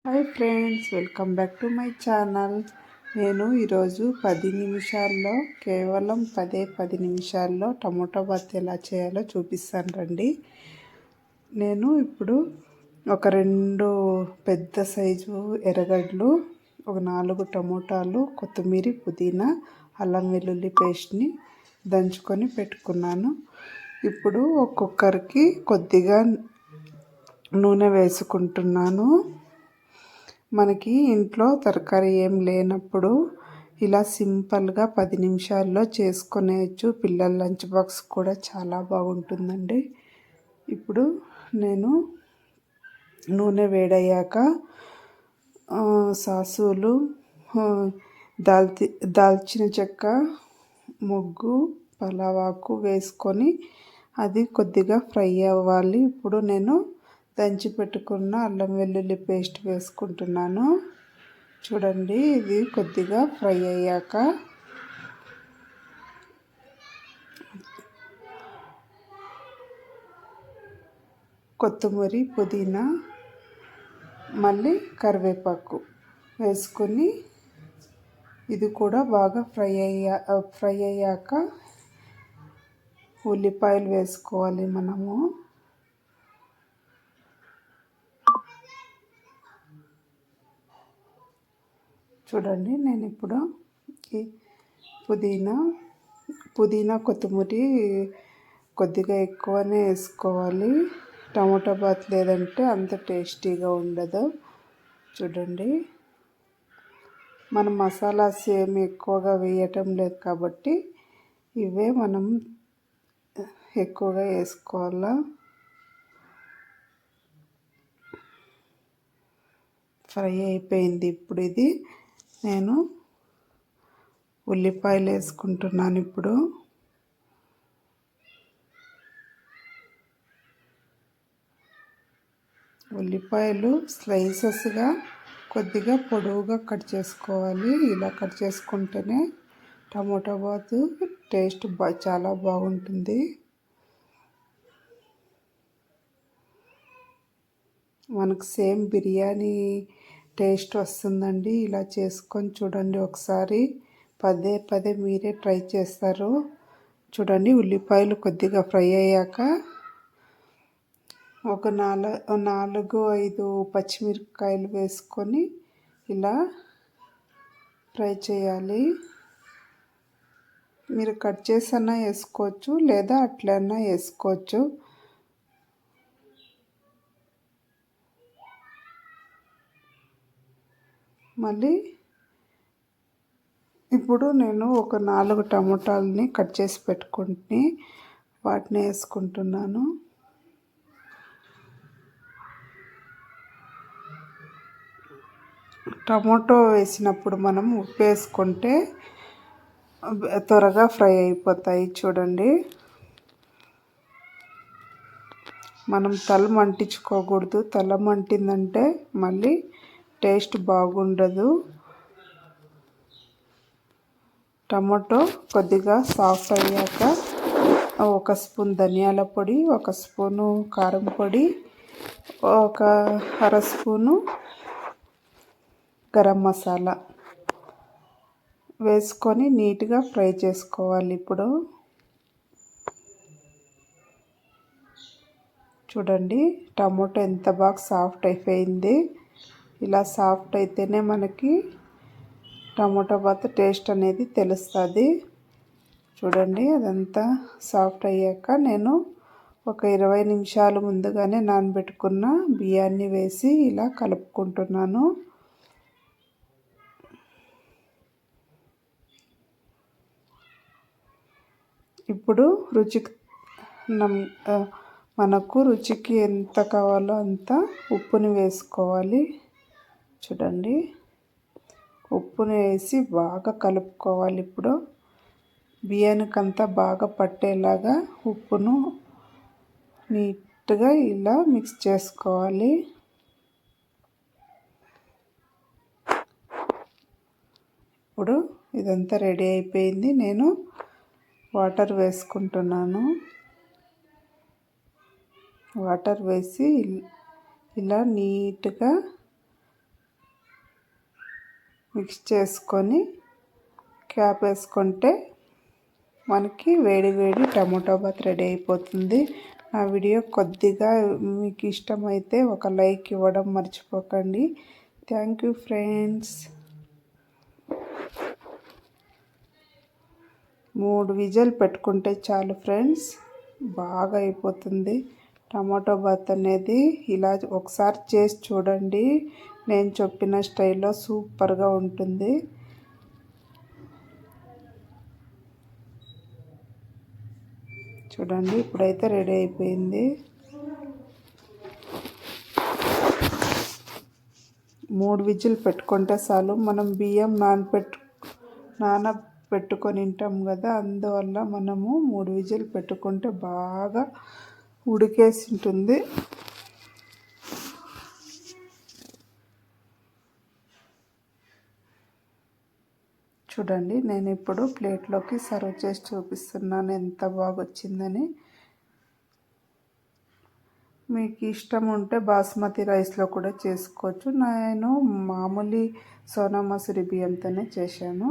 Hi friends, welcome back to my channel. నేను ఈరోజు 10 నిమిషాల్లో కేవలం 10 నిమిషాల్లో టమోటా బాత్ ఎలా చేయాలో చూపిస్తాను రండి. నేను ఇప్పుడు ఒక 2 పెద్ద సైజు ఎర్రగడ్డలు, ఒక 4 టమోటాలు, కొత్తిమీర, పుదీనా, అల్లం వెల్లుల్లి పేస్ట్ని దంచుకొని పెట్టుకున్నాను. ఇప్పుడు ఒక్కొక్కరికి కొద్దిగా నూనె వేసుకుంటున్నాను. మనకి ఇంట్లో తరకారీ ఏం లేనప్పుడు ఇలా సింపుల్గా 10 నిమిషాల్లో చేసుకునేయచ్చు. పిల్లల లంచ్ బాక్స్ కూడా చాలా బాగుంటుందండి. ఇప్పుడు నేను నూనె వేడయ్యాక సాసులు, దాల్చిన చెక్క, మొగ్గు, పలావాకు వేసుకొని అది కొద్దిగా ఫ్రై అవ్వాలి. ఇప్పుడు నేను దంచి పెట్టుకున్న అల్లం వెల్లుల్లి పేస్ట్ వేసుకుంటున్నాను. చూడండి, ఇది కొద్దిగా ఫ్రై అయ్యాక కొత్తిమీర, పుదీనా, మళ్ళీ కరివేపాకు వేసుకొని ఇది కూడా బాగా ఫ్రై అయ్యాక ఉల్లిపాయలు వేసుకోవాలి మనము. చూడండి, నేను ఇప్పుడు ఈ పుదీనా కొత్తిమీర కొద్దిగా ఎక్కువనే వేసుకోవాలి. టమోటా బాత్ లేదంటే అంత టేస్టీగా ఉండదు. చూడండి, మనం మసాలాస్ ఏమి ఎక్కువగా వేయటం లేదు కాబట్టి ఇవే మనం ఎక్కువగా వేసుకోవాలా. ఫ్రై అయిపోయింది. ఇప్పుడు ఇది నేను ఉల్లిపాయలు వేసుకుంటున్నాను. ఇప్పుడు ఉల్లిపాయలు స్లైసెస్గా కొద్దిగా పొడవుగా కట్ చేసుకోవాలి. ఇలా కట్ చేసుకుంటేనే టమోటా బాత్ టేస్ట్ చాలా బాగుంటుంది. మనకు సేమ్ బిర్యానీ టేస్ట్ వస్తుందండి. ఇలా చేసుకొని చూడండి ఒకసారి. పదే మీరే ట్రై చేస్తారు. చూడండి, ఉల్లిపాయలు కొద్దిగా ఫ్రై అయ్యాక ఒక 4-5 పచ్చిమిరపకాయలు వేసుకొని ఇలా ఫ్రై చేయాలి. మీరు కట్ చేసన్నా వేసుకోవచ్చు, లేదా అట్లన్నా వేసుకోవచ్చు. మళ్ళీ ఇప్పుడు నేను ఒక 4 టమోటాలని కట్ చేసి పెట్టుకుని వాటిని వేసుకుంటున్నాను. టమోటో వేసినప్పుడు మనం ఉప్పు వేసుకుంటే త్వరగా ఫ్రై అయిపోతాయి. చూడండి, మనం తల మంటించుకోకూడదు. తల మంటిందంటే మళ్ళీ టేస్ట్ బాగుండదు. టమాటో కొద్దిగా సాఫ్ట్ అయ్యాక 1 స్పూన్ ధనియాల పొడి, 1 స్పూను కారం పొడి, 1/2 స్పూను గరం మసాలా వేసుకొని నీట్గా ఫ్రై చేసుకోవాలి. ఇప్పుడు చూడండి, టమాటో ఎంత బాగా సాఫ్ట్ అయిపోయింది. ఇలా సాఫ్ట్ అయితేనే మనకి టమాటో బాత్ టేస్ట్ అనేది తెలుస్తుంది. చూడండి, అదంతా సాఫ్ట్ అయ్యాక నేను ఒక 20 నిమిషాలు ముందుగానే నానబెట్టుకున్న బియ్యాన్ని వేసి ఇలా కలుపుకుంటున్నాను. ఇప్పుడు మనకు రుచికి ఎంత కావాలో అంత ఉప్పుని వేసుకోవాలి. చూడండి, ఉప్పుని వేసి బాగా కలుపుకోవాలి. ఇప్పుడు బియ్యానికంతా బాగా పట్టేలాగా ఉప్పును నీట్గా ఇలా మిక్స్ చేసుకోవాలి. ఇప్పుడు ఇదంతా రెడీ అయిపోయింది. నేను వాటర్ వేసుకుంటున్నాను. వాటర్ వేసి ఇలా నీట్గా మిక్స్ చేసుకొని క్యాప్ వేసుకుంటే మనకి వేడి వేడి టమాటో బాత్ రెడీ అయిపోతుంది. నా వీడియో కొద్దిగా మీకు ఇష్టమైతే ఒక లైక్ ఇవ్వడం మర్చిపోకండి. Thank you friends. 3 విజిల్ పెట్టుకుంటే చాలు ఫ్రెండ్స్, బాగా అయిపోతుంది టమాటో బాత్ అనేది. ఇలా ఒకసారి చేసి చూడండి, నేను చెప్పిన స్టైల్లో సూపర్గా ఉంటుంది. చూడండి, ఇప్పుడైతే రెడీ అయిపోయింది. 3 విజిల్ పెట్టుకుంటే చాలు. మనం బియ్యం నానబెట్టుకొని ఉంటాం కదా, అందువల్ల మనము 3 విజిల్ పెట్టుకుంటే బాగా ఉడికేసి ఉంటుంది. చూడండి, నేను ఇప్పుడు ప్లేట్లోకి సర్వ్ చేసి చూపిస్తున్నాను ఎంత బాగా వచ్చిందని. మీకు ఇష్టం ఉంటే బాస్మతి రైస్లో కూడా చేసుకోవచ్చు. నేను మామూలు సోనా మసూరి బియ్యంతోనే చేశాను.